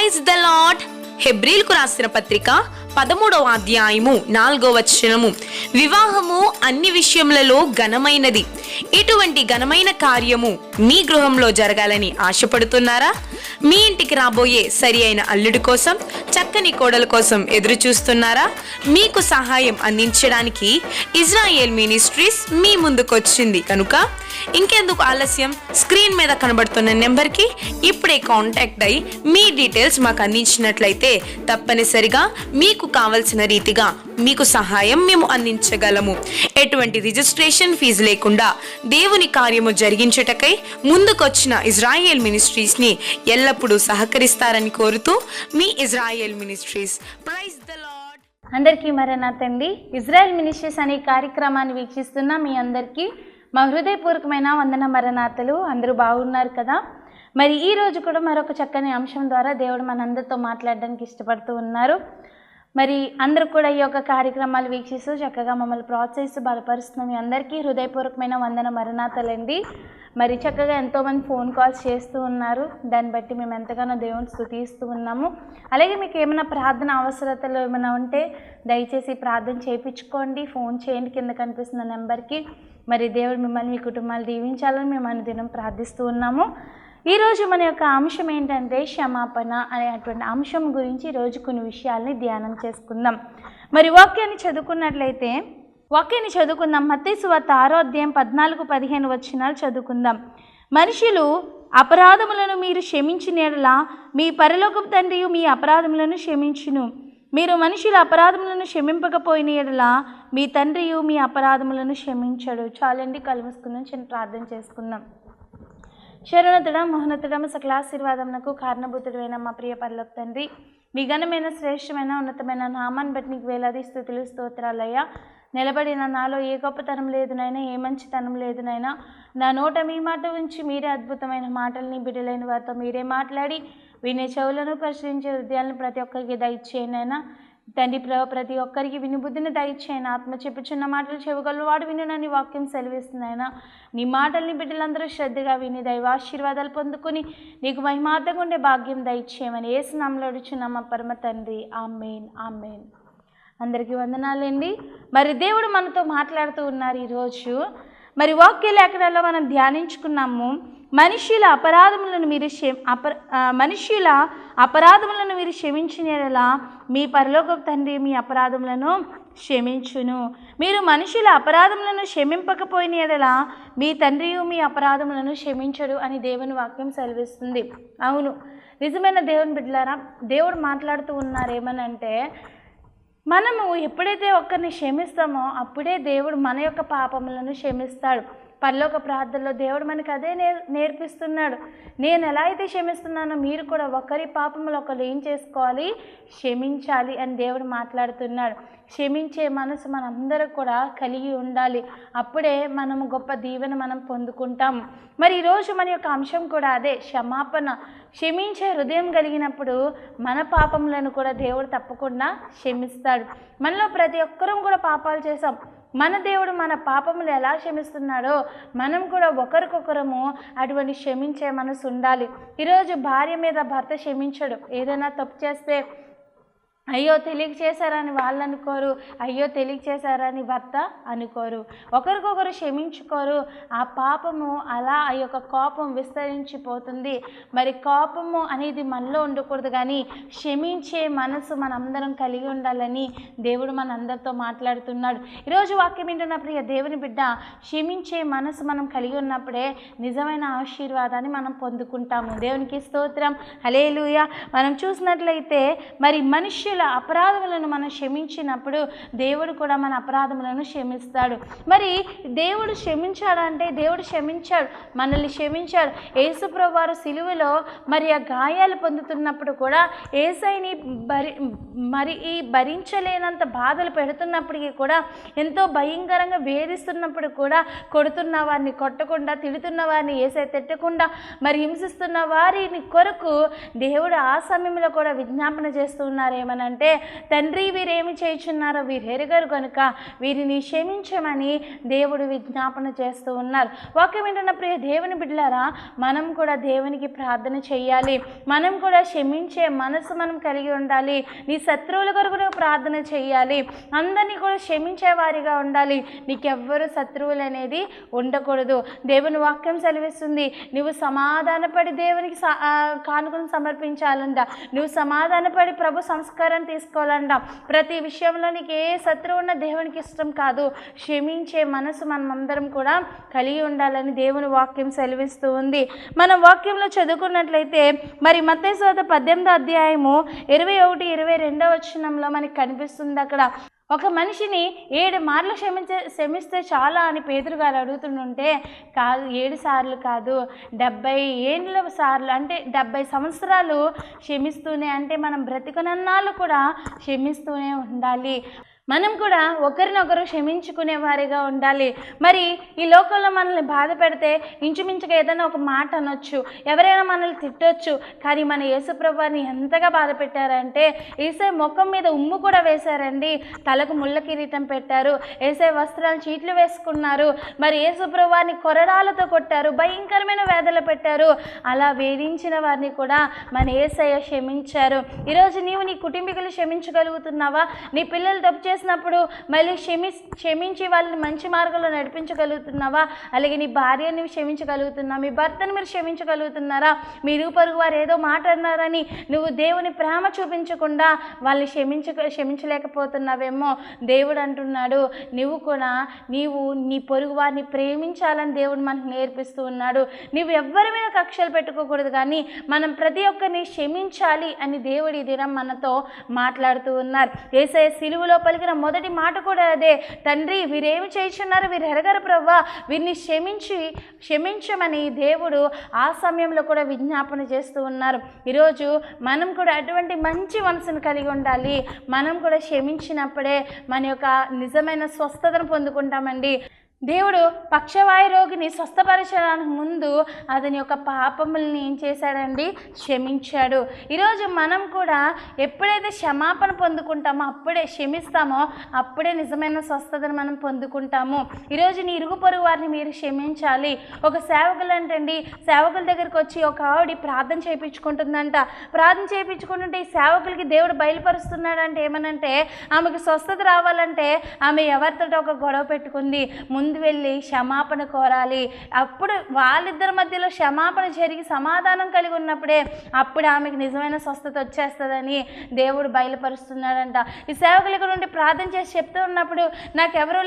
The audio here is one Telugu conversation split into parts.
Praise the lord. హెబ్రీలకు రాసిన పత్రిక 13వ అధ్యాయము 4వ వచనము, వివాహము అన్ని విషయములలో ఘనమైనది. ఇటువంటి ఘనమైన కార్యము మీ గృహంలో జరగాలని ఆశపడుతున్నారా? మీ ఇంటికి రాబోయే సరి అయిన అల్లుడి కోసం, చక్కని కోడల కోసం ఎదురు చూస్తున్నారా? మీకు సహాయం అందించడానికి ఇజ్రాయేల్ మినిస్ట్రీస్ మీ ముందుకొచ్చింది కనుక ఇంకెందుకు ఆలస్యం? స్క్రీన్ మీద కనబడుతున్న నెంబర్కి ఇప్పుడే కాంటాక్ట్ అయ్యి మీ డీటెయిల్స్ మాకు అందించినట్లయితే తప్పనిసరిగా మీకు కావలసిన రీతిగా మీకు సహాయం మేము అందించగలము. ఎటువంటి రిజిస్ట్రేషన్ ఫీజు లేకుండా దేవుని కార్యము జరిగించుటకై ముందుకొచ్చిన ఇజ్రాయేల్ మినిస్ట్రీస్ని ఎల్లప్పుడూ సహకరిస్తారని కోరుతూ మీ Israel ministries. Praise the lord. అందరికీ మరణాతండి. ఇజ్రాయెల్ మినిస్ట్రీస్ అనే కార్యక్రమాన్ని వీక్షిస్తున్న మీ అందరికీ మా హృదయపూర్వకమైన వందన మరణాతలు. అందరూ బాగున్నారు కదా? మరి ఈ రోజు కూడా మరొక చక్కని అంశం ద్వారా దేవుడు మనందరితో మాట్లాడడానికి ఇష్టపడుతూ ఉన్నారు. మరి అందరూ కూడా ఈ యొక్క కార్యక్రమాలు వీక్షిస్తూ చక్కగా మమ్మల్ని ప్రోత్సహిస్తూ బలపరుస్తున్న మీ అందరికీ హృదయపూర్వకమైన వందన మరణాతలండి. మరి చక్కగా ఎంతోమంది ఫోన్ కాల్స్ చేస్తూ ఉన్నారు. దాన్ని బట్టి మేము ఎంతగానో దేవుని స్తుతిస్తూ ఉన్నాము. అలాగే మీకు ఏమైనా ప్రార్థన అవసరతలు ఏమైనా ఉంటే దయచేసి ప్రార్థన చేయించుకోండి. ఫోన్ చేయండి కింద కనిపిస్తున్న నెంబర్కి. మరి దేవుడు మిమ్మల్ని మీ కుటుంబాలు దీవించాలని మేము అనుదినం ప్రార్థిస్తూ ఉన్నాము. ఈరోజు మన యొక్క అంశం ఏంటంటే క్షమాపణ అనేటువంటి అంశం గురించి ఈరోజు కొన్ని విషయాల్ని ధ్యానం చేసుకుందాం. మరి వాక్యాన్ని చదువుకుందాం. మత్తయి సువార్త 6వ అధ్యాయం 14-15 వచనాలు చదువుకుందాం. మనుషులు అపరాధములను మీరు క్షమించిన యెడల మీ పరలోకపు తండ్రి మీ అపరాధములను క్షమించును. మీరు మనుషుల అపరాధములను క్షమింపకపోయిన యెడల మీ తండ్రి మీ అపరాధములను క్షమించడు. చాలండి, కళ్ళు మూసుకుందాం, చిన్న ప్రార్థన చేసుకుందాం. శరణతుడా, మహోన్నతుడా, సకలాశీర్వాదమునకు కారణభూతుడైన మా ప్రియ పరలోక తండ్రి, మీ ఘనమైన శ్రేష్టమైన ఉన్నతమైన నామాన్ని బట్టి నీకు వేలాది స్తుతులు స్తోత్రాలయ్యా. నిలబడిన నాలో ఏ గొప్పతనం లేదు నాయనా, ఏ మంచితనం లేదు నాయనా. నా నోట మీ మాట ఉంచి మీరే అద్భుతమైన మాటల్ని బిడ్డలైన వారితో మీరే మాట్లాడి వినే చెవులను పరిశీలించే హృదయాలను ప్రతి ఒక్కరికి దయచేయండి నాయనా. తండ్రి ప్రతి ఒక్కరికి వినుబుద్ధిని దయచేయను. ఆత్మ చెప్పుచున్న మాటలు చెవిగలవాడు వినునని వాక్యం సెలవిస్తున్నాయన. నీ మాటల్ని బిడ్డలందరూ శ్రద్ధగా విని దైవాశీర్వాదాలు పొందుకొని నీకు మహిమార్థంగా ఉండే భాగ్యం దయచేయమని యేసు నామములో అడుగుచున్నాము పరమ తండ్రి. ఆమేన్, ఆమేన్. అందరికీ వందనాలండి. మరి దేవుడు మనతో మాట్లాడుతూ ఉన్నారు ఈరోజు. మరి వాక్య లేఖనాల్లో మనం ధ్యానించుకున్నాము, మనుష్యుల అపరాధములను మీరు క్షమించిన యెడల మీ పరలోకపు తండ్రి మీ అపరాధములను క్షమించును. మీరు మనుషుల అపరాధములను క్షమింపకపోయిన యెడల మీ తండ్రి మీ అపరాధములను క్షమించడు అని దేవుని వాక్యం సెలవిస్తుంది. అవును, నిజమైన దేవుని బిడ్డలారా, దేవుడు మాట్లాడుతూ ఉన్నారు ఏమనంటే, మనము ఎప్పుడైతే ఒక్కరిని క్షమిస్తామో అప్పుడే దేవుడు మన యొక్క పాపములను క్షమిస్తాడు. పరలోక ప్రార్థనలో దేవుడు మనకు అదే నేర్పిస్తున్నాడు. నేను ఎలా అయితే క్షమిస్తున్నానో మీరు కూడా ఒకరి పాపములు ఒకరు ఏం చేసుకోవాలి, క్షమించాలి అని దేవుడు మాట్లాడుతున్నాడు. క్షమించే మనసు మనందరూ కూడా కలిగి ఉండాలి. అప్పుడే మనము గొప్ప దీవెన మనం పొందుకుంటాము. మరి ఈరోజు మన యొక్క అంశం కూడా అదే, క్షమాపణ. క్షమించే హృదయం కలిగినప్పుడు మన పాపములను కూడా దేవుడు తప్పకుండా క్షమిస్తాడు. మనలో ప్రతి ఒక్కరూ కూడా పాపాలు చేసాం. మన దేవుడు మన పాపములు ఎలా క్షమిస్తున్నాడో మనం కూడా ఒకరికొకరము అటువంటి క్షమించే మనసు ఉండాలి. ఈరోజు భార్య మీద భర్త క్షమించడు. ఏదైనా తప్పు చేస్తే అయ్యో తెలియక చేశారని వాళ్ళు అనుకోరు, అయ్యో తెలియక చేశారని భర్త అనుకోరు. ఒకరికొకరు క్షమించుకోరు. ఆ పాపము అలా ఆ యొక్క కోపం విస్తరించిపోతుంది. మరి కోపము అనేది మనలో ఉండకూడదు, కానీ క్షమించే మనసు మనందరం కలిగి ఉండాలని దేవుడు మనందరితో మాట్లాడుతున్నాడు. ఈరోజు వాక్యం ఏంటన్న ప్రియ దేవుని బిడ్డ, క్షమించే మనసు మనం కలిగి ఉన్నప్పుడే నిజమైన ఆశీర్వాదాన్ని మనం పొందుకుంటాము. దేవునికి స్తోత్రం, హల్లెలూయా. మనం చూసినట్లయితే మరి మనుష్యుల అపరాధములను మనం క్షమించినప్పుడు దేవుడు కూడా మన అపరాధములను క్షమిస్తాడు. మరి దేవుడు క్షమించాడంటే దేవుడు క్షమించాడు, మనల్ని క్షమించాడు. యేసు ప్రభువారు సిలువలో మరి ఆ గాయాలు పొందుతున్నప్పుడు కూడా యేసయ్యని భరించలేనంత బాధలు పెడుతున్నప్పటికీ కూడా, ఎంతో భయంకరంగా వేధిస్తున్నప్పుడు కూడా, కొడుతున్న వారిని కొట్టకుండా, తిడుతున్న వారిని యేసయ్య తిట్టకుండా, మరి హింసిస్తున్న వారిని కొరకు దేవుడు ఆ సమయంలో కూడా విజ్ఞాపన చేస్తూ ఉన్నారేమని ఏమంటున్నాడంటే, తండ్రి వీరేమి చేయుచున్నారో వీరు ఎరుగరు కనుక వీరిని క్షమించమని దేవుడు విజ్ఞాపన చేస్తూ ఉన్నారు. వాక్యం వింటున్న ప్రియ దేవుని బిడ్డలారా, మనం కూడా దేవునికి ప్రార్థన చేయాలి. మనం కూడా క్షమించే మనసు మనం కలిగి ఉండాలి. నీ శత్రువుల కొరకు నువ్వు ప్రార్థన చేయాలి. అందరినీ కూడా క్షమించే వారిగా ఉండాలి. నీకెవ్వరు శత్రువులు అనేది ఉండకూడదు. దేవుని వాక్యం సెలవిస్తుంది, నువ్వు సమాధానపడి దేవునికి కానుకను సమర్పించాలంట. నువ్వు సమాధానపడి ప్రభు సంస్కారం తీసుకోవాలంట. ప్రతి విషయంలో నీకు ఏ శత్రువు ఉన్న దేవునికి ఇష్టం కాదు. క్షమించే మనసు మనమందరం కూడా కలిగి ఉండాలని దేవుని వాక్యం సెలవిస్తూ ఉంది. మనం వాక్యంలో చదువుకున్నట్లయితే మరి మత్తయి సువార్త 18వ అధ్యాయము 21-22 వచనంలో మనకి కనిపిస్తుంది. అక్కడ ఒక మనిషిని 7 మార్లు క్షమిస్తే చాలా అని పేతురు గారు అడుగుతుంటే, కాదు 7 సార్లు కాదు, 70 సార్లు, అంటే 70 సంవత్సరాలు క్షమిస్తూనే, అంటే మనం బ్రతికనన్నాళ్ళు కూడా క్షమిస్తూనే ఉండాలి. మనం కూడా ఒకరినొకరు క్షమించుకునే వారిగా ఉండాలి. మరి ఈ లోకంలో మనల్ని బాధ పెడితే ఇంచుమించుగా ఏదైనా ఒక మాట అనొచ్చు, ఎవరైనా మనల్ని తిట్టొచ్చు. కానీ మన యేసుప్రభుని ఎంతగా బాధ పెట్టారంటే, యేసయ్య ముఖం మీద ఉమ్ము కూడా వేశారండి, తలకు ముళ్ళ కిరీటం పెట్టారు, యేసయ్య వస్త్రాలు చీట్లు వేసుకున్నారు, మరి యేసుప్రభుని కొరడాలతో కొట్టారు, భయంకరమైన వేదనలు పెట్టారు. అలా వేధించిన వారిని కూడా మన యేసయ్య క్షమించారు. ఈరోజు నీవు నీ కుటుంబీకులు క్షమించగలుగుతున్నావా? నీ పిల్లలు తప్పు చేసినప్పుడు మళ్ళీ క్షమించి వాళ్ళని మంచి మార్గంలో నడిపించగలుగుతున్నావా? అలాగే నీ భార్యని క్షమించగలుగుతున్నావా? మీ భర్తను మీరు క్షమించగలుగుతున్నారా? మీ పొరుగు వారు ఏదో మాట అన్నారని నువ్వు దేవుని ప్రేమ చూపించకుండా వాళ్ళని క్షమించలేకపోతున్నావేమో. దేవుడు అంటున్నాడు, నీవు నీ పొరుగు వారిని ప్రేమించాలని దేవుడు మనకు నేర్పిస్తూ ఉన్నాడు. నువ్వు ఎవ్వరి మీద కక్షలు పెట్టుకోకూడదు, కానీ మనం ప్రతి ఒక్కరిని క్షమించాలి అని దేవుడు ఈ దినం మనతో మాట్లాడుతూ ఉన్నారు. యేసయ్య సిలువలో పలికిన మొదటి మాట కూడా అదే, తండ్రి వీరేమి చేయుచున్నారు వీరు ఎరగరు ప్రభువా, వీరిని క్షమించమని దేవుడు ఆ సమయంలో కూడా విజ్ఞాపన చేస్తూ ఉన్నారు. ఈరోజు మనం కూడా అటువంటి మంచి మనసును కలిగి ఉండాలి. మనం కూడా క్షమించినప్పుడే మన యొక్క నిజమైన స్వస్థతను పొందుకుంటామండి. దేవుడు పక్షవాయు రోగిని స్వస్థపరచడానికి ముందు అతని యొక్క పాపముల్ని ఏం చేశాడండి? క్షమించాడు. ఈరోజు మనం కూడా ఎప్పుడైతే క్షమాపణ పొందుకుంటామో, అప్పుడే క్షమిస్తామో, అప్పుడే నిజమైన స్వస్థతను మనం పొందుకుంటాము. ఈరోజు నీ ఇరుగు పొరుగు వారిని మీరు క్షమించాలి. ఒక సేవకులు అంటండి, సేవకుల దగ్గరికి వచ్చి ఒక ఆవిడ ప్రార్థన చేయించుకుంటుందంట. ప్రార్థన చేయించుకుంటుంటే ఈ సేవకులకి దేవుడు బయలుపరుస్తున్నాడంటే ఏమనంటే, ఆమెకు స్వస్థత రావాలంటే ఆమె ఎవరితో ఒక గొడవ పెట్టుకుంది, ముందు వెళ్ళి క్షమాపణ కోరాలి. అప్పుడు వాళ్ళిద్దరి మధ్యలో క్షమాపణ జరిగి సమాధానం కలిగి ఉన్నప్పుడే అప్పుడు ఆమెకు నిజమైన స్వస్థత వచ్చేస్తుందని దేవుడు బయలుపరుస్తున్నాడంట. ఈ సేవకులు ఇక్కడ నుండి ప్రార్థన చేసి చెప్తూ ఉన్నప్పుడు నాకెవరూ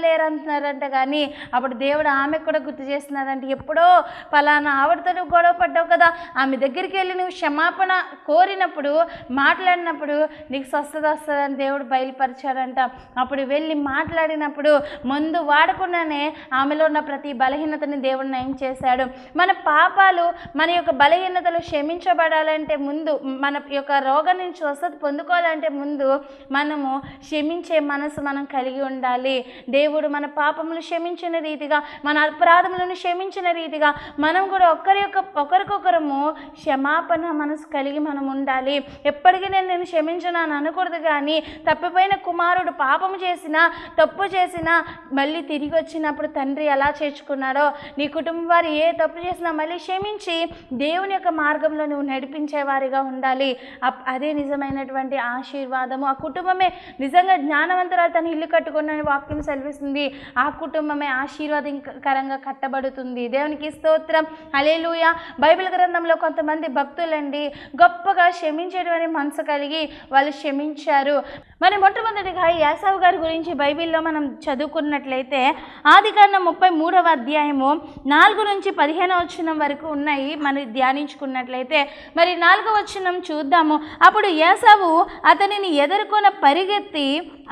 లేరు అంటున్నారంట. కానీ అప్పుడు దేవుడు ఆమెకు కూడా గుర్తు చేస్తున్నాడంటే, ఎప్పుడో పలానా ఆవిడతో గొడవ పడ్డావు కదా, ఆమె దగ్గరికి వెళ్ళి నువ్వు క్షమాపణ కోరినప్పుడు, మాట్లాడినప్పుడు నీకు స్వస్థత వస్తుందని దేవుడు బయలుపరిచాడంట. అప్పుడు వెళ్ళి మాట్లాడినప్పుడు ముందు వాడకుండానే ఆమెలో ఉన్న ప్రతి బలహీనతని దేవుడు నయం చేశాడు. మన పాపాలు, మన యొక్క బలహీనతలు క్షమించబడాలంటే ముందు, మన యొక్క రోగం నుంచి స్వస్థత పొందుకోవాలంటే ముందు మనము క్షమించే మనసు మనం కలిగి ఉండాలి. దేవుడు మన పాపములు క్షమించిన రీతిగా, మన అపరాధములను క్షమించిన రీతిగా మనం కూడా ఒకరికొకరము క్షమాపణ మనసు కలిగి మనం ఉండాలి. ఎప్పటికీ నేను క్షమించను అని అనకూడదు. కానీ తప్పిపోయిన కుమారుడు పాపము చేసినా, తప్పు చేసినా మళ్ళీ తిరిగి వచ్చినప్పుడు తండ్రి ఎలా చేర్చుకున్నాడో, నీ కుటుంబం వారు ఏ తప్పు చేసినా మళ్ళీ క్షమించి దేవుని యొక్క మార్గంలో నువ్వు నడిపించేవారిగా ఉండాలి. అదే నిజమైనటువంటి ఆశీర్వాదము. ఆ కుటుంబమే నిజంగా జ్ఞానవంతురాలు తన ఇల్లు కట్టుకున్న వాక్యం సెలవిస్తుంది. ఆ కుటుంబమే ఆశీర్వాదకరంగా కట్టబడుతుంది. దేవునికి స్తోత్రం, హల్లెలూయా. బైబిల్ గ్రంథంలో కొంతమంది భక్తులండి గొప్పగా క్షమించేటువంటి మనసు కలిగి వాళ్ళు క్షమించారు. మరి మొట్టమొదటిగా యాసావు గారి గురించి బైబిల్లో మనం చదువుకున్నట్లయితే ఆదికాండం 33వ అధ్యాయము 4-15వ వచనం వరకు ఉన్నాయి. మనం ధ్యానించుకున్నట్లయితే మరి 4వ వచనం చూద్దాము. అప్పుడు యాసావు అతనిని ఎదుర్కొన పరిగెత్తి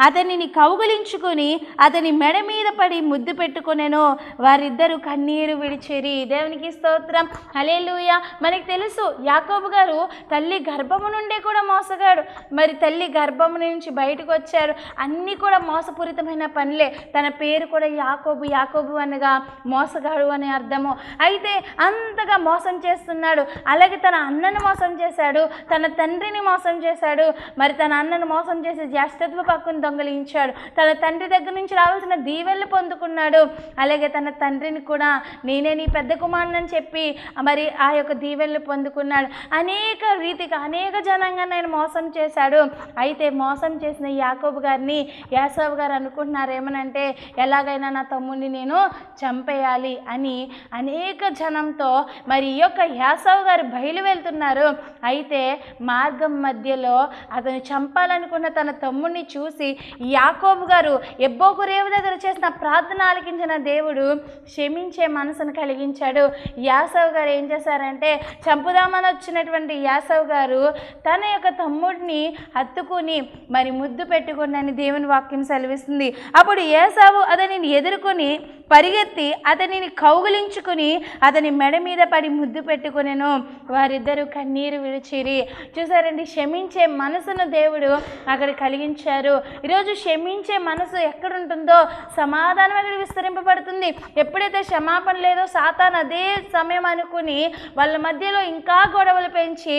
అతనిని కౌగిలించుకుని అతని మెడ మీద పడి ముద్దు పెట్టుకొనెను. వారిద్దరూ కన్నీరు విడిచిరి. దేవునికి స్తోత్రం, హల్లెలూయా. మనకి తెలుసు యాకోబు గారు తల్లి గర్భము నుండే కూడా మోసగాడు. మరి తల్లి గర్భము నుంచి బయటకు వచ్చారు. అన్నీ కూడా మోసపూరితమైన పనులే. తన పేరు కూడా యాకోబు. యాకోబు అనగా మోసగాడు అనే అర్థము. అయితే అంతగా మోసం చేస్తున్నాడు. అలాగే తన అన్నను మోసం చేశాడు, తన తండ్రిని మోసం చేశాడు. మరి తన అన్నను మోసం చేసి జ్యేష్ఠత్వ పక్కును దొంగలించాడు. తన తండ్రి దగ్గర నుంచి రావాల్సిన దీవెనలు పొందుకున్నాడు. అలాగే తన తండ్రిని కూడా నేనే నీ పెద్ద కుమారుని చెప్పి మరి ఆ యొక్క దీవెనలు పొందుకున్నాడు. అనేక రీతిగా అనేక జనాంగాన్ని ఆయన మోసం చేశాడు. అయితే మోసం చేసిన యాకోబు గారిని యాకోబు గారు అనుకుంటున్నారు ఏమనంటే, ఎలాగైనా నా తమ్ముడిని నేను చంపేయాలి అని అనేక జనంతో మరి ఈ యొక్క యాకోబు గారు బయలు వెళ్తున్నారు. అయితే మార్గం మధ్యలో అతను చంపాలనుకున్న తన తమ్ముడిని చూసి యాకోబు గారు ఎబ్బోకు రేవు దగ్గర చేసిన ప్రార్థన ఆలకించిన దేవుడు క్షమించే మనసును కలిగించాడు. యాకోబు గారు ఏం చేశారంటే, చంపుదామని వచ్చినటువంటి యాకోబు గారు తన యొక్క తమ్ముడిని హత్తుకుని మరి ముద్దు పెట్టుకుని దేవుని వాక్యం సెలవిస్తుంది. అప్పుడు ఏసావు అతనిని ఎదుర్కొని పరిగెత్తి అతనిని కౌగిలించుకుని అతని మెడ మీద పడి ముద్దు పెట్టుకునేను. వారిద్దరూ కన్నీరు విడిచిరి. చూసారండి, క్షమించే మనసును దేవుడు అక్కడ కలిగించారు. ఈరోజు క్షమించే మనసు ఎక్కడుంటుందో సమాధానం అక్కడ విస్తరింపబడుతుంది. ఎప్పుడైతే క్షమాపణ లేదో సాతాను అదే సమయం అనుకుని వాళ్ళ మధ్యలో ఇంకా గొడవలు పెంచి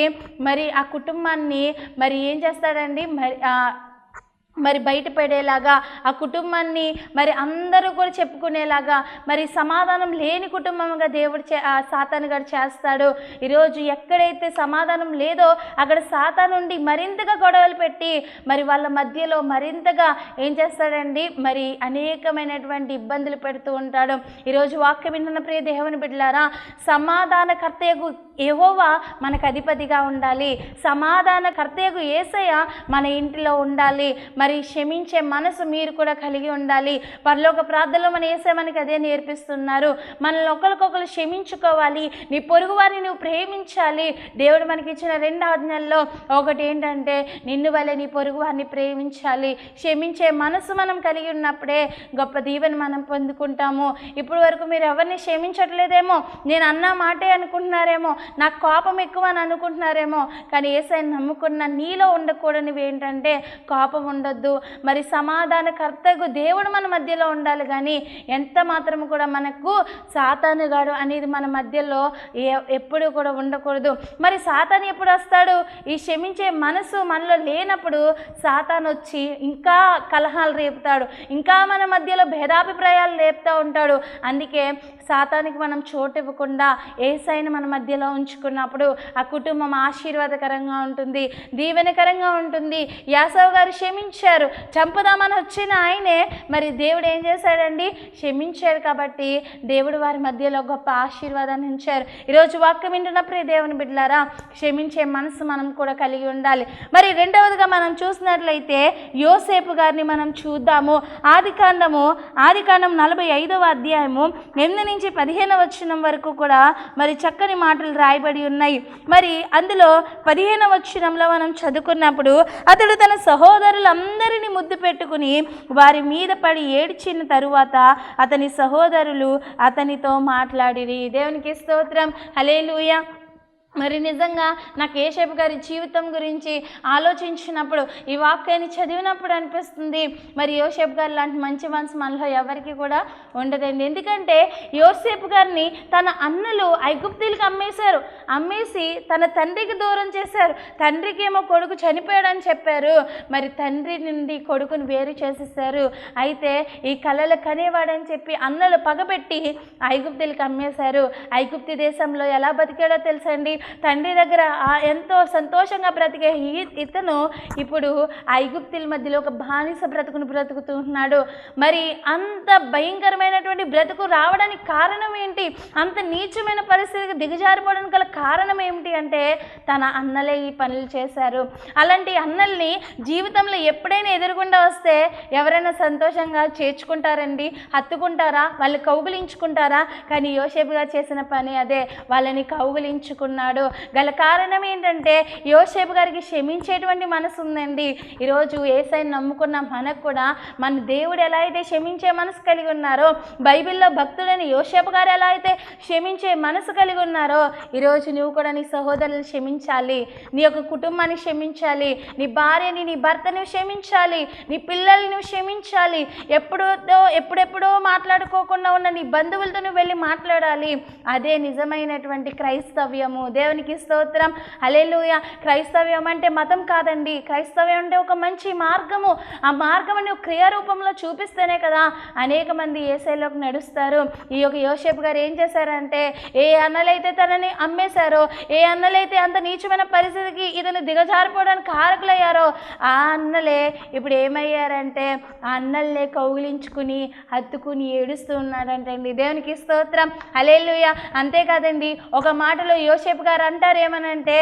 మరి ఆ కుటుంబాన్ని మరి ఏం చేస్తాడండి, మరి బయటపడేలాగా ఆ కుటుంబాన్ని మరి అందరూ కూడా చెప్పుకునేలాగా మరి సమాధానం లేని కుటుంబంగా దేవుడు సాతాను గారు చేస్తాడు. ఈరోజు ఎక్కడైతే సమాధానం లేదో అక్కడ సాతాను ఉండి మరింతగా గొడవలు పెట్టి మరి వాళ్ళ మధ్యలో మరింతగా ఏం చేస్తాడండి, మరి అనేకమైనటువంటి ఇబ్బందులు పెడుతూ ఉంటాడు. ఈరోజు వాక్యం వింటున్న ప్రియ దేవుని బిడ్డలారా, సమాధానకర్తయగు యెహోవా మనకు అధిపతిగా ఉండాలి. సమాధానకర్తయగు యేసయ్య మన ఇంటిలో ఉండాలి. మరి క్షమించే మనసు మీరు కూడా కలిగి ఉండాలి. పరలోక ప్రార్థనలో మన యేసయ్య మనకి అదే నేర్పిస్తున్నారు. మనల్ని ఒకరికొకరు క్షమించుకోవాలి. నీ పొరుగు వారిని నువ్వు ప్రేమించాలి. దేవుడు మనకి ఇచ్చిన 2 ఆజ్ఞల్లో ఒకటి ఏంటంటే, నిన్ను వలె నీ పొరుగు వారిని ప్రేమించాలి. క్షమించే మనసు మనం కలిగి ఉన్నప్పుడే గొప్ప దీవెన మనం పొందుకుంటాము. ఇప్పుడు వరకు మీరు ఎవరిని క్షమించట్లేదేమో, నేను అన్న మాటే అనుకుంటున్నారేమో, నాకు కోపం ఎక్కువ అని అనుకుంటున్నారేమో. కానీ యేసయ్యను నమ్ముకున్న నీలో ఉండకూడనివి ఏంటంటే కోపం ఉండొద్దు. మరి సమాధానకర్తకు దేవుడు మన మధ్యలో ఉండాలి. కానీ ఎంత మాత్రం కూడా మనకు సాతానుగాడు అనేది మన మధ్యలో ఎప్పుడు కూడా ఉండకూడదు. మరి సాతాను ఎప్పుడు వస్తాడు? ఈ క్షమించే మనసు మనలో లేనప్పుడు సాతాను వచ్చి ఇంకా కలహాలు రేపుతాడు, ఇంకా మన మధ్యలో భేదాభిప్రాయాలు రేపుతూ ఉంటాడు. అందుకే సాతానికి మనం చోటు ఇవ్వకుండా యేసయ్యను మన మధ్యలో ఉంచుకున్నప్పుడు ఆ కుటుంబం ఆశీర్వాదకరంగా ఉంటుంది, దీవెనకరంగా ఉంటుంది. యాకోబు గారు క్షమించారు. చంపుదామని వచ్చిన ఆయనే మరి దేవుడు ఏం చేశాడండి, క్షమించాడు. కాబట్టి దేవుడు వారి మధ్యలో గొప్ప ఆశీర్వాదాన్ని ఉంచారు. ఈరోజు వాక్యం వింటున్న ప్రియ దేవుని బిడ్డలారా, క్షమించే మనసు మనం కూడా కలిగి ఉండాలి. మరి రెండవదిగా మనం చూసినట్లయితే యోసేపు గారిని మనం చూద్దాము. ఆదికాండం 45వ అధ్యాయము 8 నుంచి 15వ వచనం వరకు కూడా మరి చక్కని మాటలు రాయబడి ఉన్నాయి. మరి అందులో 15వ వచనంలో మనం చదువుకున్నప్పుడు, అతడు తన సహోదరులందరినీ ముద్దు పెట్టుకుని వారి మీద పడి ఏడ్చిన తరువాత అతని సహోదరులు అతనితో మాట్లాడిరి. దేవునికి స్తోత్రం, హల్లెలూయా. మరి నిజంగా నాకు యోసేపు గారి జీవితం గురించి ఆలోచించినప్పుడు, ఈ వాక్యాన్ని చదివినప్పుడు అనిపిస్తుంది, మరి యోసేపు గారు లాంటి మంచి మనసు మనలో ఎవరికి కూడా ఉండదండి. ఎందుకంటే యోసేపు గారిని తన అన్నలు ఐగుప్తీలకు అమ్మేసి తన తండ్రికి దూరం చేశారు. తండ్రికి ఏమో కొడుకు చనిపోయాడని చెప్పారు, మరి తండ్రి నుండి కొడుకుని వేరు చేసేసారు. అయితే ఈ కలలు కనేవాడని చెప్పి అన్నలు పగబెట్టి ఐగుప్తీలకు అమ్మేశారు. ఐగుప్తి దేశంలో ఎలా బతికాడో తెలుసండి, తండ్రి దగ్గర ఎంతో సంతోషంగా బ్రతికే ఇతను ఇప్పుడు ఐగుప్తుల మధ్యలో ఒక బానిస బ్రతుకును బ్రతుకుతూ ఉన్నాడు. మరి అంత భయంకరమైనటువంటి బ్రతుకు రావడానికి కారణం ఏంటి? అంత నీచమైన పరిస్థితికి దిగజారిపోవడానికి గల కారణం ఏమిటి అంటే తన అన్నలే ఈ పనులు చేశారు. అలాంటి అన్నల్ని జీవితంలో ఎప్పుడైనా ఎదురుగుండా వస్తే ఎవరైనా సంతోషంగా చేర్చుకుంటారండి, హత్తుకుంటారా, వాళ్ళు కౌగిలించుకుంటారా? కానీ యోసేపు గారు చేసిన పని అదే, వాళ్ళని కౌగిలించుకున్నాడు. ఉన్నాడు. గల కారణం ఏంటంటే యోసేపు గారికి క్షమించేటువంటి మనసు ఉందండి. ఈరోజు యేసయ్యను నమ్ముకున్న మనకు కూడా మన దేవుడు ఎలా అయితే క్షమించే మనసు కలిగి ఉన్నారో, బైబిల్లో భక్తుడైన యోసేపు గారు ఎలా అయితే క్షమించే మనసు కలిగి ఉన్నారో, ఈరోజు నువ్వు కూడా నీ సహోదరులను క్షమించాలి, నీ యొక్క కుటుంబాన్ని క్షమించాలి, నీ భార్యని నీ భర్తని క్షమించాలి, నీ పిల్లల్ని నువ్వు క్షమించాలి. ఎప్పుడెప్పుడో మాట్లాడుకోకుండా ఉన్న నీ బంధువులతో నువ్వు వెళ్ళి మాట్లాడాలి. అదే నిజమైనటువంటి క్రైస్తవ్యము. దేవునికి స్తోత్రం, హల్లెలూయా. క్రైస్తవ్యం అంటే మతం కాదండి. క్రైస్తవ్యం అంటే ఒక మంచి మార్గము. ఆ మార్గము నువ్వు క్రియారూపంలో చూపిస్తేనే కదా అనేక మంది యేసయ్యలోకి నడుస్తారు. ఈ యొక్క యోసేపు గారు ఏం చేశారంటే, ఏ అన్నలైతే తనని అమ్మేశారో, ఏ అన్నలైతే అంత నీచమైన పరిస్థితికి ఇతను దిగజారిపోవడానికి కారకులయ్యారో, ఆ అన్నలే ఇప్పుడు ఏమయ్యారంటే ఆ అన్నల్నే కౌగిలించుకుని హత్తుకుని ఏడుస్తూ ఉన్నారంటండి. దేవునికి స్తోత్రం, హల్లెలూయా. అంతేకాదండి, ఒక మాటలో యోసేపు గారు అంటారు ఏమనంటే,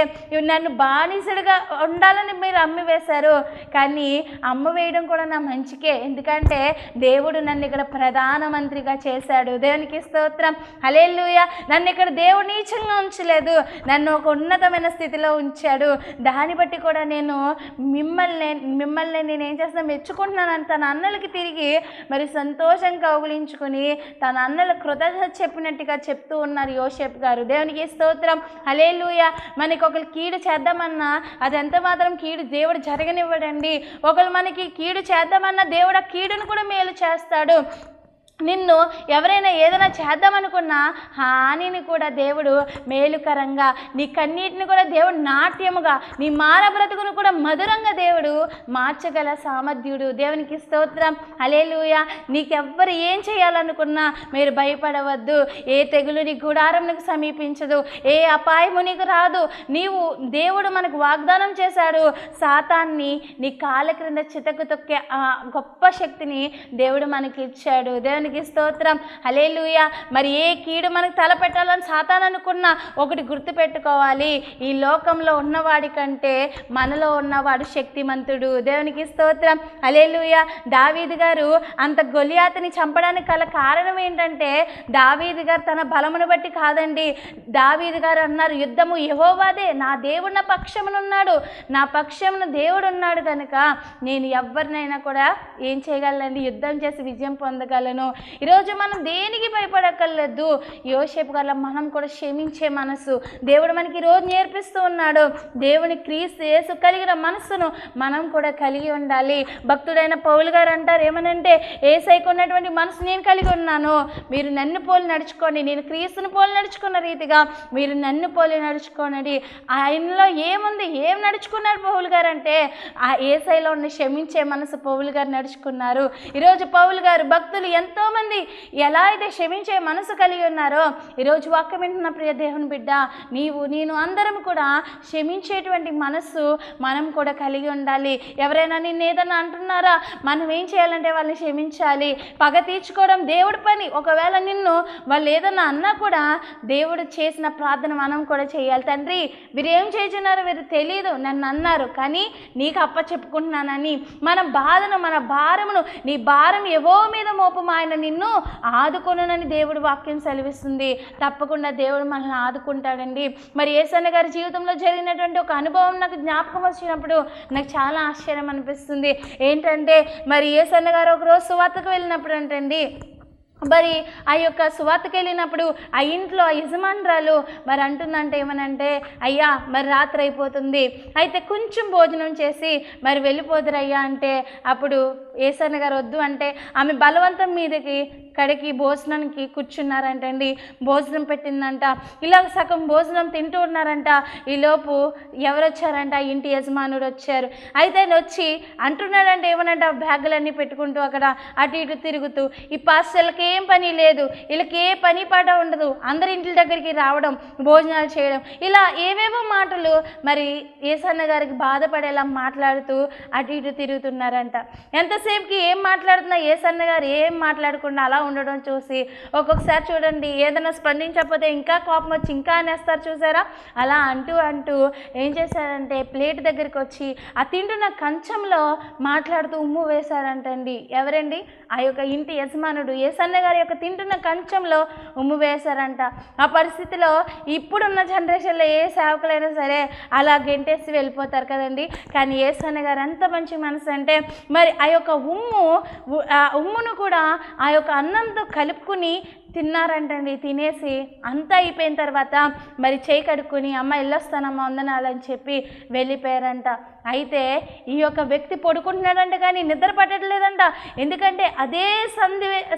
నన్ను బానిసడుగా ఉండాలని మీరు అమ్మి వేశారు, కానీ అమ్మ వేయడం కూడా నా మంచికే, ఎందుకంటే దేవుడు నన్ను ఇక్కడ ప్రధానమంత్రిగా చేశాడు. దేవునికి స్తోత్రం, హల్లెలూయా. నన్ను ఇక్కడ దేవుడు నీచంగా ఉంచలేదు, నన్ను ఒక ఉన్నతమైన స్థితిలో ఉంచాడు. దాన్ని బట్టి కూడా నేను మిమ్మల్ని నేను ఏం చేస్తున్నా మెచ్చుకుంటున్నానని తన అన్నలకి తిరిగి మరి సంతోషం కౌగులించుకుని తన అన్నల కృతజ్ఞత చెప్పినట్టుగా చెప్తూ ఉన్నారు యోసేపు గారు. దేవునికి స్తోత్రం, హల్లెలూయా. మనకి ఒకరు కీడు చేద్దామన్నా అది ఎంత మాత్రం కీడు దేవుడు జరగనివ్వడండి. ఒకరు మనకి కీడు చేద్దామన్నా దేవుడు ఆ కీడును కూడా మేలు చేస్తాడు. నిన్ను ఎవరైనా ఏదైనా చేద్దామనుకున్నా హానిని కూడా దేవుడు మేలుకరంగా, నీ కన్నీటిని కూడా దేవుడు నాట్యముగా, నీ మాన బ్రతుకును కూడా మధురంగా దేవుడు మార్చగల సామర్థ్యుడు. దేవునికి స్తోత్రం, హల్లెలూయా. నీకెవ్వరు ఏం చేయాలనుకున్నా మీరు భయపడవద్దు. ఏ తెగులు నీ గుడారంకు సమీపించదు, ఏ అపాయము నీకు రాదు. దేవుడు మనకు వాగ్దానం చేశాడు, సాతాన్ని నీ కాళ్ళ క్రింద చితకు తొక్కే ఆ గొప్ప శక్తిని దేవుడు మనకి ఇచ్చాడు. దేవునికి స్తోత్రం, హల్లెలూయా. మరి ఏ కీడు మనకు తలపెట్టాలని సాతాను అనుకున్నా ఒకటి గుర్తుపెట్టుకోవాలి, ఈ లోకంలో ఉన్నవాడి కంటే మనలో ఉన్నవాడు శక్తిమంతుడు. దేవునికి స్తోత్రం, హల్లెలూయా. దావీదు గారు అంత గొలియాతుని చంపడానికి గల కారణం ఏంటంటే, దావీదు గారు తన బలమును బట్టి కాదండి. దావీదు గారు అన్నారు, యుద్ధము యెహోవాదే, నా దేవుడు నా పక్షమునున్నాడు, నా పక్షమున దేవుడు ఉన్నాడు కనుక నేను ఎవరినైనా కూడా ఏం చేయగలండి, యుద్ధం చేసి విజయం పొందగలను. ఈరోజు మనం దేనికి భయపడక్కర్లేదు. యోసేపు గారు మనం కూడా క్షమించే మనసు దేవుడు మనకి ఈరోజు నేర్పిస్తూ ఉన్నాడు. దేవుని క్రీస్తు యేసు కలిగిన మనస్సును మనం కూడా కలిగి ఉండాలి. భక్తుడైన పౌలు గారు అంటారు ఏమనంటే, యేసయ్యకు ఉన్నటువంటి మనసు నేను కలిగి ఉన్నాను, మీరు నన్ను పోలి నడుచుకోండి, నేను క్రీస్తుని పోలి నడుచుకున్న రీతిగా మీరు నన్ను పోలి నడుచుకోండి. ఆయనలో ఏముంది, ఏం నడుచుకున్నారు పౌలు గారు అంటే, ఆ యేసయ్యలో ఉన్న క్షమించే మనసు పౌలు గారు నడుచుకున్నారు. ఈరోజు పౌలు గారు భక్తులు ఎంతోమంది ఎలా అయితే క్షమించే మనసు కలిగి ఉన్నారో, ఈరోజు వాక్యం వింటున్న ప్రియ దేవుని బిడ్డ, నేను అందరం కూడా క్షమించేటువంటి మనస్సు మనం కూడా కలిగి ఉండాలి. ఎవరైనా నిన్ను ఏదన్నా అంటున్నారా, మనం ఏం చేయాలంటే వాళ్ళని క్షమించాలి. పగ తీర్చుకోవడం దేవుడి పని. ఒకవేళ నిన్ను వాళ్ళు ఏదన్నా అన్నా కూడా దేవుడు చేసిన ప్రార్థన మనం కూడా చేయాలి. తండ్రి వీరు ఏం చేస్తున్నారు, వీరు తెలియదు, నన్ను అన్నారు కానీ నీకు అప్ప చెప్పుకుంటున్నానని మన బాధను, మన భారమును, నీ భారం ఎవో మీద మోపము, ఆయన నిన్ను ఆదుకొనునని దేవుడు వాక్యం సెలవిస్తుంది. తప్పకుండా దేవుడు మనల్ని ఆదుకుంటాడండి. మరి యేసన్న గారి జీవితంలో జరిగినటువంటి ఒక అనుభవం నాకు జ్ఞాపకం వచ్చినప్పుడు నాకు చాలా ఆశ్చర్యం అనిపిస్తుంది. ఏంటంటే, మరి యేసన్న గారు ఒకరోజు సువార్తకు వెళ్ళినప్పుడు అంటండి, మరి ఆ యొక్క సువార్తకి వెళ్ళినప్పుడు ఆ ఇంట్లో యజమానురాలు మరి అంటుందంటే ఏమనంటే, అయ్యా మరి రాత్రి అయిపోతుంది, అయితే కొంచెం భోజనం చేసి మరి వెళ్ళిపోదురయ్యా అంటే, అప్పుడు యేసన్న గారు వద్దు అంటే ఆమె బలవంతం మీదకి కడికి భోజనానికి కూర్చున్నారంటండి. భోజనం పెట్టిందంట. ఇలా సగం భోజనం తింటూ ఉన్నారంట. ఈలోపు ఎవరు వచ్చారంట, ఇంటి యజమానుడు వచ్చారు. అయితే ఆయన వచ్చి అంటున్నాడంటే ఏమనంట, బ్యాగులన్నీ పెట్టుకుంటూ అక్కడ అటు ఇటు తిరుగుతూ, ఈ పాస్టర్లకి ఏం పని లేదు, వీళ్ళకి ఏ పని పాట ఉండదు, అందరి ఇంటి దగ్గరికి రావడం, భోజనాలు చేయడం, ఇలా ఏవేవో మాటలు మరి యేసన్న గారికి బాధపడేలా మాట్లాడుతూ అటు ఇటు తిరుగుతున్నారంట. ఎంతసేపుకి ఏం మాట్లాడుతున్నా యేసన్న గారు ఏం మాట్లాడకుండా అలా ఉండడం చూసి ఒక్కొక్కసారి చూడండి ఏదైనా స్పందించకపోతే ఇంకా కోపం వచ్చి ఇంకా అనేస్తారు చూసారా. అలా అంటూ ఏం చేశారంటే ప్లేట్ దగ్గరికి వచ్చి ఆ తింటున్న కంచంలో మాట్లాడుతూ ఉమ్ము వేశారంటండి. ఎవరండి? ఆ యొక్క ఇంటి యజమానుడు యేసన్న గారి యొక్క తింటున్న కంచంలో ఉమ్ము వేశారంట. ఆ పరిస్థితిలో ఇప్పుడున్న జనరేషన్లో ఏ సేవకులైనా సరే అలా గెంటేసి వెళ్ళిపోతారు కదండి. కానీ యేసన్న గారు ఎంత మంచి మనసు అంటే మరి ఆ యొక్క ఉమ్మును కూడా ఆ యొక్క అన్నంతో కలుపుకుని తిన్నారంటండి. తినేసి అంతా అయిపోయిన తర్వాత మరి చేయి కడుక్కొని అమ్మ వెళ్ళొస్తానమ్మా వందనాలని చెప్పి వెళ్ళిపోయారంట. అయితే ఈ యొక్క వ్యక్తి పడుకుంటున్నాడంట కానీ నిద్ర పట్టట్లేదంట. ఎందుకంటే అదే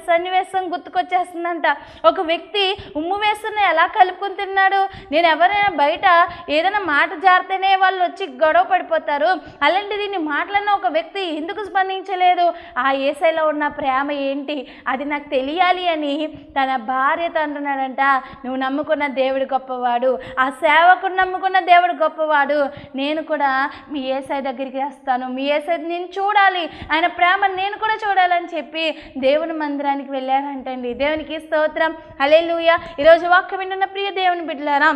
సన్నివేశం గుర్తుకొచ్చేస్తుందంట. ఒక వ్యక్తి ఉమ్ము వేస్తున్న ఎలా కలుపుకుని తిన్నాడు? నేను ఎవరైనా బయట ఏదైనా మాట జారితేనే వాళ్ళు వచ్చి గొడవ పడిపోతారు, అలాంటి దీన్ని మాట్లాడిన ఒక వ్యక్తి ఎందుకు స్పందించలేదు? ఆ యేసయ్యలో ఉన్న ప్రేమ ఏంటి అది నాకు తెలియాలి అని తన భార్యతో అంటున్నాడంట, నువ్వు నమ్ముకున్న దేవుడు గొప్పవాడు, ఆ సేవకుడు నమ్ముకున్న దేవుడు గొప్పవాడు, నేను కూడా మీ యేసయ్య దగ్గరికి వస్తాను, మీ యేసయ్య నేను చూడాలి, ఆయన ప్రేమ నేను కూడా చూడాలని చెప్పి దేవుని మందిరానికి వెళ్ళారంటండి. దేవునికి స్తోత్రం, హల్లెలూయా. ఈరోజు వాక్యం వింటున్న ప్రియ దేవుని బిడ్డలారా,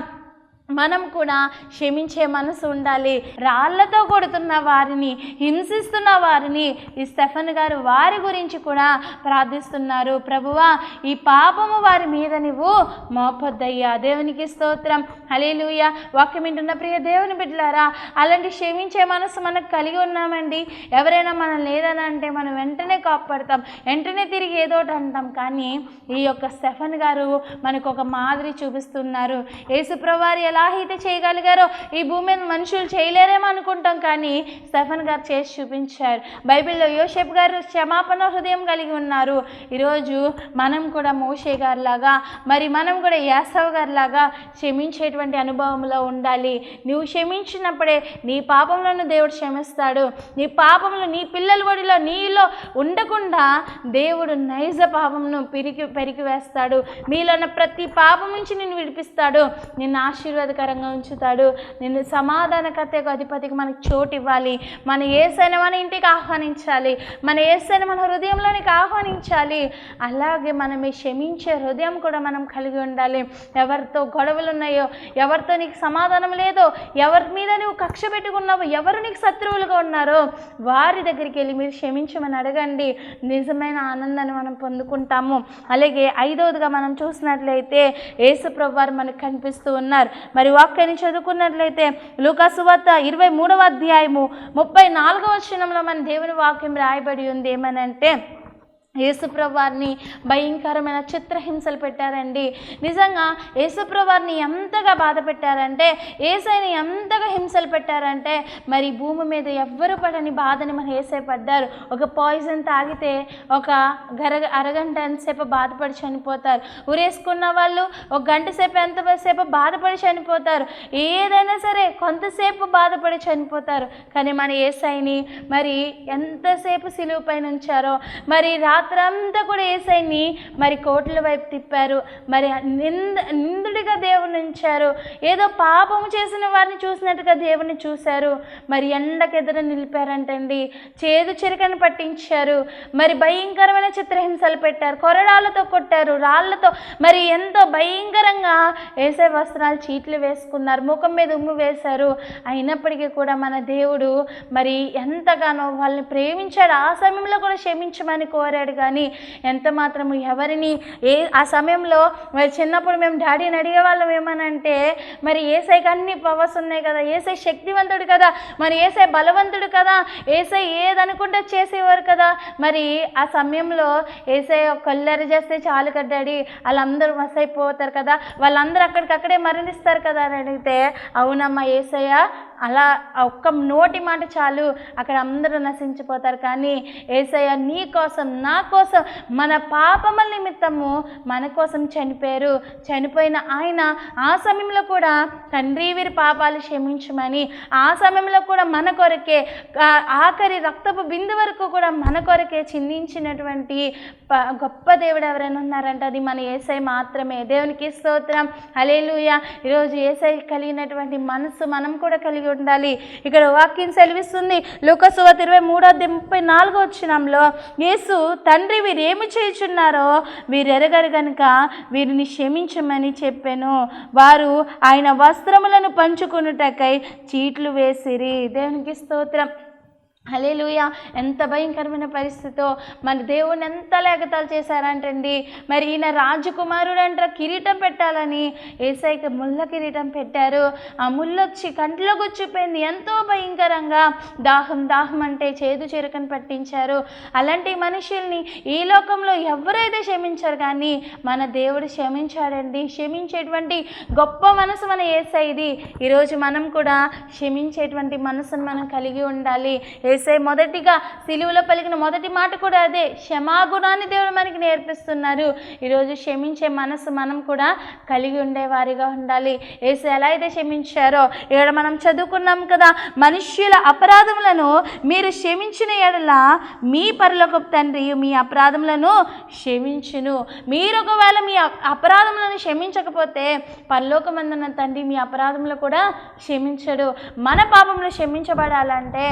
మనం కూడా క్షమించే మనసు ఉండాలి. రాళ్లతో కొడుతున్న వారిని, హింసిస్తున్న వారిని ఈ స్టెఫెన్ గారు వారి గురించి కూడా ప్రార్థిస్తున్నారు. ప్రభువా ఈ పాపము వారి మీద నువ్వు మోపొద్దయ్యా. దేవునికి స్తోత్రం, హల్లెలూయా. వాక్యం వింటున్న ప్రియ దేవుని బిడ్డలారా, అలాంటి క్షమించే మనసు మనకు కలిగి ఉన్నామండి. ఎవరైనా మనం లేదని అంటే మనం వెంటనే కాపాడతాం, వెంటనే తిరిగి ఏదోటి అంటాం. కానీ ఈ యొక్క స్టెఫెన్ గారు మనకు ఒక మాదిరి చూపిస్తున్నారు. యేసుప్రభువారు ఎలా అయితే చేయగలిగారో ఈ భూమి మీద మనుషులు చేయలేరేమో అనుకుంటాం, కానీ స్టెఫెన్ గారు చేసి చూపించారు. బైబిల్లో యోసేపు గారు క్షమాపణ హృదయం కలిగి ఉన్నారు. ఈరోజు మనం కూడా మోషే గారిలాగా, మరి మనం కూడా యాసవ్ గారిలాగా క్షమించేటువంటి అనుభవంలో ఉండాలి. నువ్వు క్షమించినప్పుడే నీ పాపంలోనూ దేవుడు క్షమిస్తాడు. నీ పాపంలో నీ పిల్లల ఒడిలో నీలో ఉండకుండా దేవుడు నైజ పాపమును పెరికి వేస్తాడు. మీలో ఉన్న ప్రతి పాపం నుంచి నిన్ను విడిపిస్తాడు, నిన్ను ఆశీర్వాదకరంగా ఉంచుతాడు, నిన్ను సమాధానకర్తకు అధిపతికి మనకు చోటు ఇవ్వాలి. మన యేసయ్యను మన ఇంటికి ఆహ్వానించాలి, మన యేసయ్యను మన హృదయంలోనికి ఆహ్వానించాలి. అలాగే మనం ఈ క్షమించే హృదయం కూడా మనం కలిగి ఉండాలి. ఎవరితో గొడవలు ఉన్నాయో, ఎవరితో నీకు సమాధానం లేదో, ఎవరి మీద నువ్వు కక్ష పెట్టుకున్నావో, ఎవరు నీకు శత్రువులుగా ఉన్నారో వారి దగ్గరికి వెళ్ళి మీరు క్షమించమని అడగండి. నిజమైన ఆనందాన్ని మనం పొందుకుంటాము. అలాగే ఐదవదిగా మనం చూసినట్లయితే యేసుప్రభువారు మనకు కనిపిస్తూ ఉన్నారు. మరి వాక్యాన్ని చదువుకున్నట్లయితే లూకా సువార్త 23వ అధ్యాయము 34వ వచనంలో మన దేవుని వాక్యం రాయబడి ఉంది. ఏమనంటే యేసుప్రభువారిని భయంకరమైన చిత్రహింసలు పెట్టారండి. నిజంగా యేసుప్రభువారిని ఎంతగా బాధ పెట్టారంటే, యేసయ్యని ఎంతగా హింసలు పెట్టారంటే, మరి భూమి మీద ఎవ్వరు పడని బాధని మన యేసయ్య పడ్డారు. ఒక పాయిజన్ తాగితే ఒక అరగంట ఎంతసేపు బాధపడి చనిపోతారు. ఉరేసుకున్న వాళ్ళు ఒక గంట సేపు ఎంతసేపు బాధపడి చనిపోతారు. ఏదైనా సరే కొంతసేపు బాధపడి చనిపోతారు. కానీ మన యేసయ్యని మరి ఎంతసేపు సిలువ పైన ఉంచారో, మరి రాత్రంతా కూడా యేసయ్యని మరి కోట్ల వైపు తిప్పారు. మరి నిందుడిగా దేవుని ఉంచారు. ఏదో పాపము చేసిన వారిని చూసినట్టుగా దేవుని చూశారు. మరి ఎండకెదురు నిలిపారంటండి. చేదు చిరకని పట్టించారు. మరి భయంకరమైన చిత్రహింసలు పెట్టారు. కొరడాలతో కొట్టారు, రాళ్లతో మరి ఎంతో భయంకరంగా యేసయ్య వస్త్రాలు చీట్లు వేసుకున్నారు, ముఖం మీద ఉమ్ము వేశారు. అయినప్పటికీ కూడా మన దేవుడు మరి ఎంతగానో వాళ్ళని ప్రేమించాడు. ఆ సమయంలో కూడా క్షమించమని కోరాడు. కానీ ఎంత మాత్రము ఎవరిని ఆ సమయంలో మరి చిన్నప్పుడు మేము డాడీని అడిగేవాళ్ళం ఏమనంటే, మరి యేసయ్యకి అన్ని పవర్స్ ఉన్నాయి కదా, యేసయ్య శక్తివంతుడు కదా, మరి యేసయ్య బలవంతుడు కదా, యేసయ్య ఏదనుకుంటే చేసేవారు కదా. మరి ఆ సమయంలో యేసయ్య కొల్లెర చేస్తే చాలు కదా డాడీ, వాళ్ళందరూ మస్ అయిపోతారు కదా, వాళ్ళందరూ అక్కడికక్కడే మరణిస్తారు కదా అని అడిగితే, అవునమ్మా యేసయ్య అలా ఒక్క నోటి మాట చాలు, అక్కడ అందరూ నశించిపోతారు. కానీ యేసయ్య నీ కోసం నా కోసం మన పాపముల నిమిత్తము మన కోసం చనిపోయారు. చనిపోయిన ఆయన ఆ సమయంలో కూడా తండ్రి వీరి పాపాలు క్షమించమని, ఆ సమయంలో కూడా మన కొరకే ఆఖరి రక్తపు బిందు వరకు కూడా మన కొరకే చిందించినటువంటి గొప్ప దేవుడు ఎవరైనా ఉన్నారంటే అది మన యేసయ్య మాత్రమే. దేవునికి స్తోత్రం, హల్లెలూయా. ఈరోజు యేసయ్య కలిగినటువంటి మనసు మనం కూడా కలిగి ఉండాలి. ఇక్కడ వాక్యం సెలవిస్తుంది లూకా సువార్త 23:34 యేసు, తండ్రి వీరేమి చేయుచున్నారో వీరు ఎరగరు గనుక వీరిని క్షమించమని చెప్పాను. వారు ఆయన వస్త్రములను పంచుకొనుటకై చీట్లు వేసిరి. దేవునికి స్తోత్రం. హల్లెలూయా. ఎంత భయంకరమైన పరిస్థితితో మన దేవుని ఎంత లేఖతాలు చేశారంటండి. మరి ఈయన రాజకుమారుడు అంటారు, కిరీటం పెట్టాలని యేసయ్యకి ముళ్ళ కిరీటం పెట్టారు. ఆ ముళ్ళొచ్చి కంట్లో గుచ్చిపోయింది. ఎంతో భయంకరంగా దాహం దాహం అంటే చేదు చెరుకని పట్టించారు. అలాంటి మనుషుల్ని ఈ లోకంలో ఎవరైతే క్షమించారు కానీ మన దేవుడు క్షమించాడండి. క్షమించేటువంటి గొప్ప మనసు మన యేసయ్యది. ఈరోజు మనం కూడా క్షమించేటువంటి మనసును మనం కలిగి ఉండాలి. యేసయ్య మొదటిగా సిలువలో పలికిన మొదటి మాట కూడా అదే, క్షమాగుణాన్ని దేవుడు మనకి నేర్పిస్తున్నారు. ఈరోజు క్షమించే మనసు మనం కూడా కలిగి ఉండేవారిగా ఉండాలి. యేసయ్య ఎలా అయితే క్షమించారో ఇక్కడ మనం చదువుకున్నాం కదా, మనుష్యుల అపరాధములను మీరు క్షమించిన ఎడల మీ పరలోకపు తండ్రి మీ అపరాధములను క్షమించును. మీరు ఒకవేళ మీ అపరాధములను క్షమించకపోతే పరలోకమందున్న తండ్రి మీ అపరాధములు కూడా క్షమించడు. మన పాపములు క్షమించబడాలంటే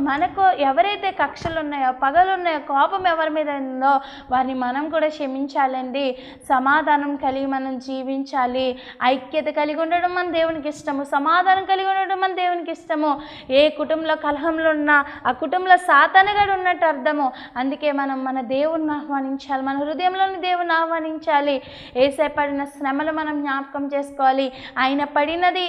మనకు ఎవరైతే కక్షలు ఉన్నాయో, పగలు ఉన్నాయో, కోపం ఎవరి మీద ఉందో వారిని మనం కూడా క్షమించాలండి. సమాధానం కలిగి మనం జీవించాలి. ఐక్యత కలిగి ఉండడం మన దేవునికి ఇష్టము. సమాధానం కలిగి ఉండడం మన దేవునికి ఇష్టము. ఏ కుటుంబంలో కలహంలో ఉన్నా ఆ కుటుంబంలో సాతానుగాడు ఉన్నట్టు అర్థము. అందుకే మనం మన దేవుణ్ణి ఆహ్వానించాలి. మన హృదయంలోని దేవుని ఆహ్వానించాలి. యేసయ్య పడిన శ్రమలు మనం జ్ఞాపకం చేసుకోవాలి. ఆయన పడినది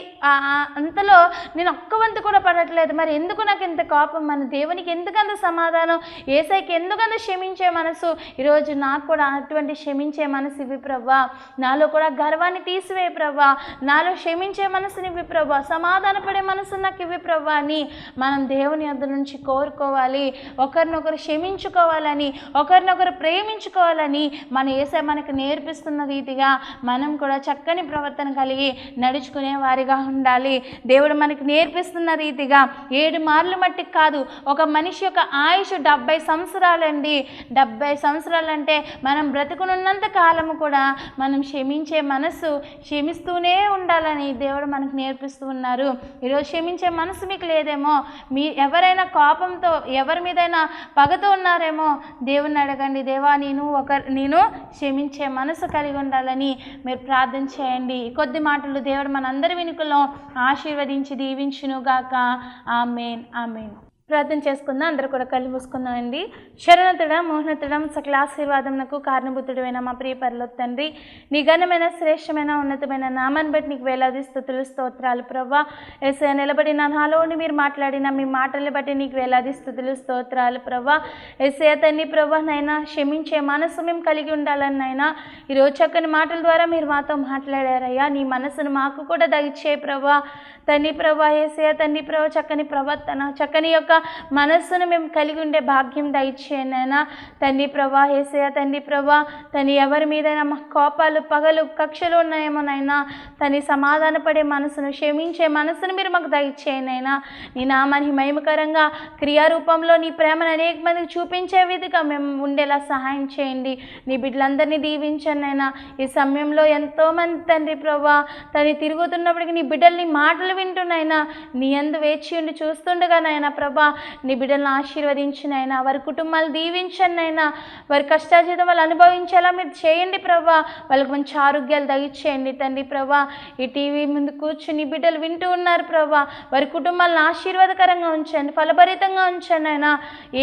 అంతలో నేను ఒక్క వంతు కూడా పడట్లేదు, మరి ఎందుకు నాకు ఇంత కోపం? మన దేవునికి ఎందుకంత సమాధానం? యేసయ్యకి ఎందుకంత క్షమించే మనసు? ఈరోజు నాకు కూడా అటువంటి క్షమించే మనసు ఇవి ప్రభా. నాలో కూడా గర్వాన్ని తీసివే ప్రభా. నాలో క్షమించే మనసుని ఇవి ప్రభా. సమాధాన పడే మనసు నాకు ఇవి ప్రభా అని మనం దేవుని యొద్ద నుంచి కోరుకోవాలి. ఒకరినొకరు క్షమించుకోవాలని, ఒకరినొకరు ప్రేమించుకోవాలని మన యేసయ్య మనకు నేర్పిస్తున్న రీతిగా మనం కూడా చక్కని ప్రవర్తన కలిగి నడుచుకునే వారిగా ఉండాలి. దేవుడు మనకు నేర్పిస్తున్న రీతిగా 7 మార్లు మట్టికి కాదు, ఒక మనిషి యొక్క ఆయుష్ 70 సంవత్సరాలండి. 70 సంవత్సరాలంటే మనం బ్రతుకునున్నంత కాలము కూడా మనం క్షమించే మనసు క్షమిస్తూనే ఉండాలని దేవుడు మనకు నేర్పిస్తూ ఉన్నారు. ఈరోజు క్షమించే మనసు మీకు లేదేమో, మీ ఎవరైనా కోపంతో ఎవరి మీదైనా పగతో ఉన్నారేమో, దేవుని అడగండి, దేవా నేను క్షమించే మనసు కలిగి ఉండాలని మీరు ప్రార్థన చేయండి. కొద్ది మాటలు దేవుడు మనందరి వెనుకలో ఆశీర్వదించి దీవించును గాక. ఆమేన్, ఆమేన్. ప్రార్థన చేసుకుందాం. అందరూ కూడా కళ్ళు మూసుకుందామండి. శరణతుడ మోహనతుడం సకల ఆశీర్వాదమునకు కారణభూతుడైన మా ప్రియ పరలోక తండ్రి, నీ ఘనమైన శ్రేష్టమైన ఉన్నతమైన నామాన్ని బట్టి నీకు వేలాది స్తుతులు స్తోత్రాలు ప్రభా. యేసయ్య నిలబడిన నాలోని మీరు మాట్లాడిన మీ మాటలు బట్టి నీకు వేలాది స్తుతులు స్తోత్రాలు ప్రభా. యేసయ్య తండ్రి ప్రభా, నైనా క్షమించే మనసు మేము కలిగి ఉండాలని నైనా ఈరోజు చక్కని మాటల ద్వారా మీరు మాతో మాట్లాడారయ్యా. నీ మనసును మాకు కూడా దయచే ప్రభా. తండ్రి ప్రభా, యేసయ్య తండ్రి ప్రభా, చక్కని ప్రవర్తన, చక్కని యొక్క మనస్సును మేము కలిగి ఉండే భాగ్యం దయచేయండి అయినా తండ్రి ప్రభా. యేసయ్య తండ్రి ప్రభా, తను ఎవరి మీదైనా మా కోపాలు పగలు కక్షలు ఉన్నాయేమోనైనా తను సమాధాన పడే మనసును, క్షమించే మనసును మీరు మాకు దయచేయండి అయినా. నీ నామాన్ని మహిమకరంగా క్రియారూపంలో నీ ప్రేమను అనేక మందికి చూపించే విధిగా మేము ఉండేలా సహాయం చేయండి. నీ బిడ్డలందరినీ దీవించండి అయినా. ఈ సమయంలో ఎంతోమంది తండ్రి ప్రభా తను తిరుగుతున్నప్పటికీ నీ బిడ్డల్ని మాటలు వింటున్నాయినా, నీ యందు వేచి ఉండి చూస్తుండగానైనా ప్రభా నీ బిడ్డలను ఆశీర్వదించినైనా, వారి కుటుంబాలు దీవించండి అయినా. వారి కష్టాజీతం వాళ్ళు అనుభవించేలా మీరు చేయండి ప్రభా. వాళ్ళకి మంచి ఆరోగ్యాలు దయచేయండి తండ్రి ప్రభా. ఈ టీవీ ముందు కూర్చుని బిడ్డలు వింటూ ఉన్నారు ప్రభా, వారి కుటుంబాలను ఆశీర్వాదకరంగా ఉంచండి, ఫలభరితంగా ఉంచండి అయినా.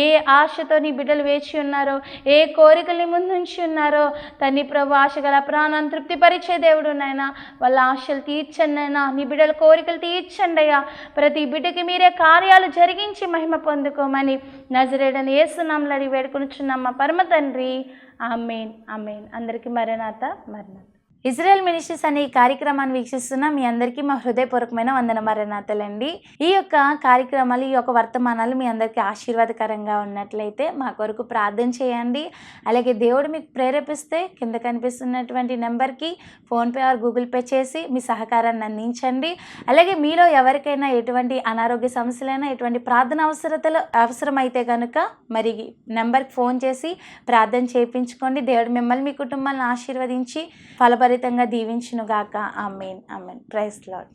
ఏ ఆశతో నీ బిడ్డలు వేచి ఉన్నారో, ఏ కోరికల్ని ముందుంచి ఉన్నారో తండ్రి ప్రభా, ఆశ గల ప్రాణాన్ని తృప్తిపరిచే దేవుడు నాయనా. వాళ్ళ ఆశలు తీర్చండి అయినా, నీ బిడ్డల కోరికలు తీర్చండి అయ్యా. ప్రతి బిడ్డకి మీరే కార్యాలు జరిగించి మహిమ పొందుకోమని నజరేయుడైన యేసు నామములో అడిగి వేడుకొనుచున్నాం మా పరమ తండ్రి. ఆమేన్, ఆమేన్. అందరికీ మరణాత, మరణాత. ఇజ్రాయెల్ మినిస్ట్రీస్ అనే ఈ కార్యక్రమాన్ని వీక్షిస్తున్న మీ అందరికీ మా హృదయపూర్వకమైన వందన మరణాతలండి. ఈ యొక్క కార్యక్రమాలు, ఈ యొక్క వర్తమానాలు మీ అందరికీ ఆశీర్వాదకరంగా ఉన్నట్లయితే మా కొరకు ప్రార్థన చేయండి. అలాగే దేవుడు మీకు ప్రేరేపిస్తే కింద కనిపిస్తున్నటువంటి నెంబర్కి ఫోన్పే ఆర్ గూగుల్ పే చేసి మీ సహకారాన్ని అందించండి. అలాగే మీలో ఎవరికైనా ఎటువంటి అనారోగ్య సమస్యలైనా, ఎటువంటి ప్రార్థన అవసరమైతే కనుక మరి నెంబర్కి ఫోన్ చేసి ప్రార్థన చేయించుకోండి. దేవుడు మిమ్మల్ని మీ కుటుంబాలను ఆశీర్వదించి ఫలభరితంగా దీవించునుగాక. Amen, amen. Praise lord.